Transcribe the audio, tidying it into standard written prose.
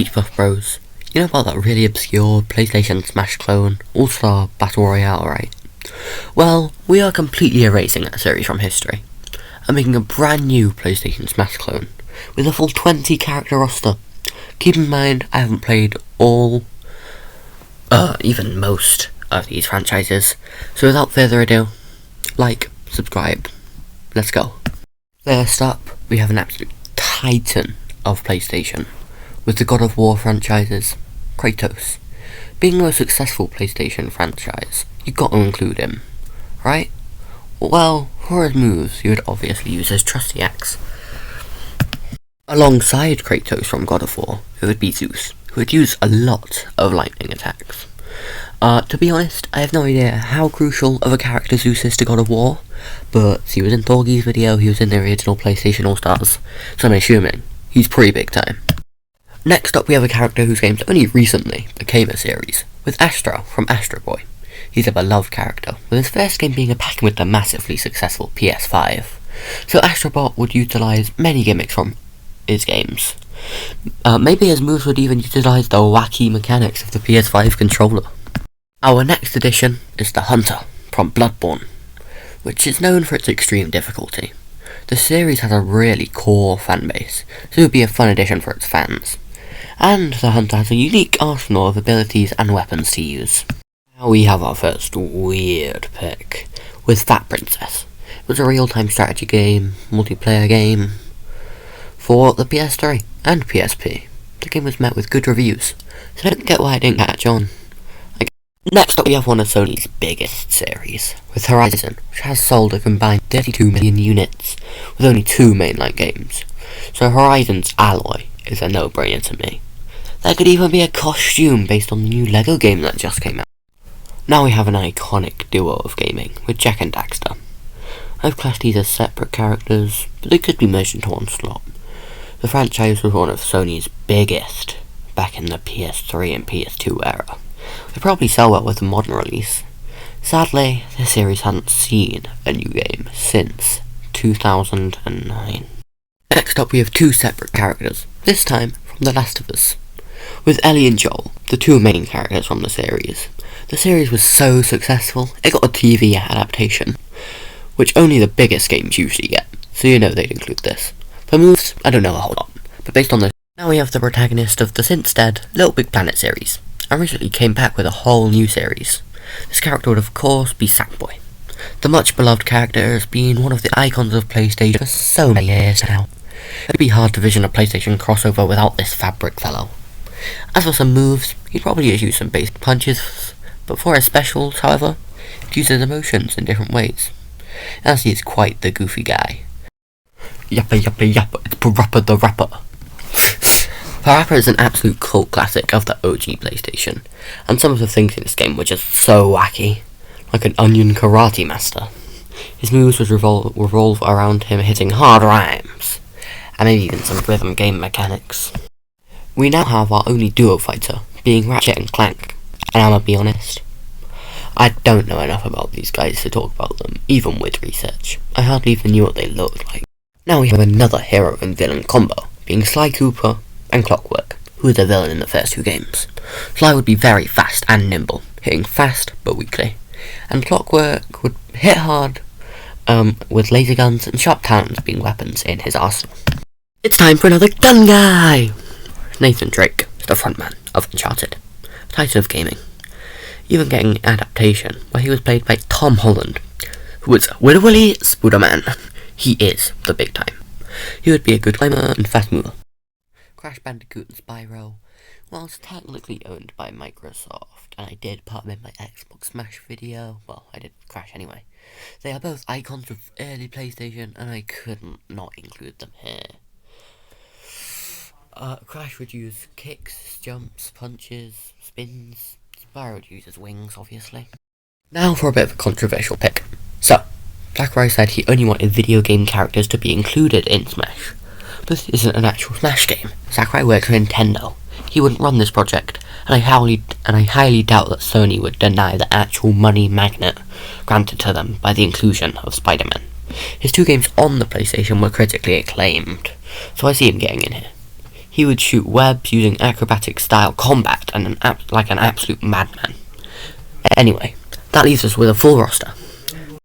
Beach Buff Bros. You know about that really obscure PlayStation Smash clone, All-Star Battle Royale, right? Well, we are completely erasing that series from history, and making a brand new PlayStation Smash clone, with a full 20 character roster. Keep in mind, I haven't played all, even most of these franchises, so without further ado, like, subscribe, let's go. First up, we have an absolute titan of PlayStation, with the God of War franchises, Kratos. Being the most successful PlayStation franchise, you got to include him, right? Well, for his moves, you would obviously use his trusty axe. Alongside Kratos from God of War, it would be Zeus, who would use a lot of lightning attacks. To be honest, I have no idea how crucial of a character Zeus is to God of War, but he was in Thorgy's video, he was in the original PlayStation All-Stars, so I'm assuming he's pretty big time. Next up we have a character whose games only recently became a series, with Astro from Astro Boy. He's a beloved character, with his first game being a pack with the massively successful PS5. So Astrobot would utilise many gimmicks from his games. Maybe his moves would even utilise the wacky mechanics of the PS5 controller. Our next addition is the Hunter from Bloodborne, which is known for its extreme difficulty. The series has a really core fanbase, so it would be a fun addition for its fans. And the Hunter has a unique arsenal of abilities and weapons to use. Now we have our first weird pick, with Fat Princess. It was a real-time strategy game, multiplayer game, for the PS3 and PSP. The game was met with good reviews, so I don't get why I didn't catch on. Next up we have one of Sony's biggest series, with Horizon, which has sold a combined 32 million units, with only 2 mainline games. So Horizon's Alloy is a no-brainer to me. There could even be a costume based on the new LEGO game that just came out. Now we have an iconic duo of gaming, with Jak and Daxter. I've classed these as separate characters, but they could be merged into one slot. The franchise was one of Sony's biggest back in the PS3 and PS2 era. They probably sell well with a modern release. Sadly, this series hadn't seen a new game since 2009. Next up we have 2 separate characters, this time from The Last of Us. With Ellie and Joel, the 2 main characters from the series. The series was so successful, it got a TV adaptation, which only the biggest games usually get, so you know they'd include this. For moves, I don't know a whole lot, but based on this, now we have the protagonist of the since dead Little Big Planet series, and recently came back with a whole new series. This character would of course be Sackboy. The much beloved character has been one of the icons of PlayStation for so many years now. It'd be hard to vision a PlayStation crossover without this fabric fellow. As for some moves, he'd probably just use some basic punches, but for his specials, however, he'd use his emotions in different ways, as he is quite the goofy guy. Yappa yappa yappa, it's Parappa the Rapper. Parappa is an absolute cult classic of the OG PlayStation, and some of the things in this game were just so wacky, like an onion karate master. His moves would revolve around him hitting hard rhymes, and maybe even some rhythm game mechanics. We now have our only duo fighter, being Ratchet and Clank, and I'ma be honest, I don't know enough about these guys to talk about them, even with research. I hardly even knew what they looked like. Now we have another hero and villain combo, being Sly Cooper and Clockwork, who is a villain in the first 2 games. Sly would be very fast and nimble, hitting fast but weakly, and Clockwork would hit hard, with laser guns and sharp talons being weapons in his arsenal. It's time for another gun guy! Nathan Drake is the frontman of Uncharted, titan of gaming, even getting an adaptation where he was played by Tom Holland, who was Willy Spooderman. He is the big time. He would be a good climber and fast mover. Crash Bandicoot and Spyro, whilst technically owned by Microsoft, and I did put them in my Xbox Smash video, well, I did Crash anyway, they are both icons of early PlayStation, and I couldn't not include them here. Crash would use kicks, jumps, punches, spins. Spyro would use his wings, obviously. Now for a bit of a controversial pick. So, Sakurai said he only wanted video game characters to be included in Smash. But this isn't an actual Smash game. Sakurai works for Nintendo. He wouldn't run this project, and I highly doubt that Sony would deny the actual money magnet granted to them by the inclusion of Spider-Man. His 2 games on the PlayStation were critically acclaimed, so I see him getting in here. he would shoot webs using acrobatic-style combat and like an absolute madman. Anyway, that leaves us with a full roster.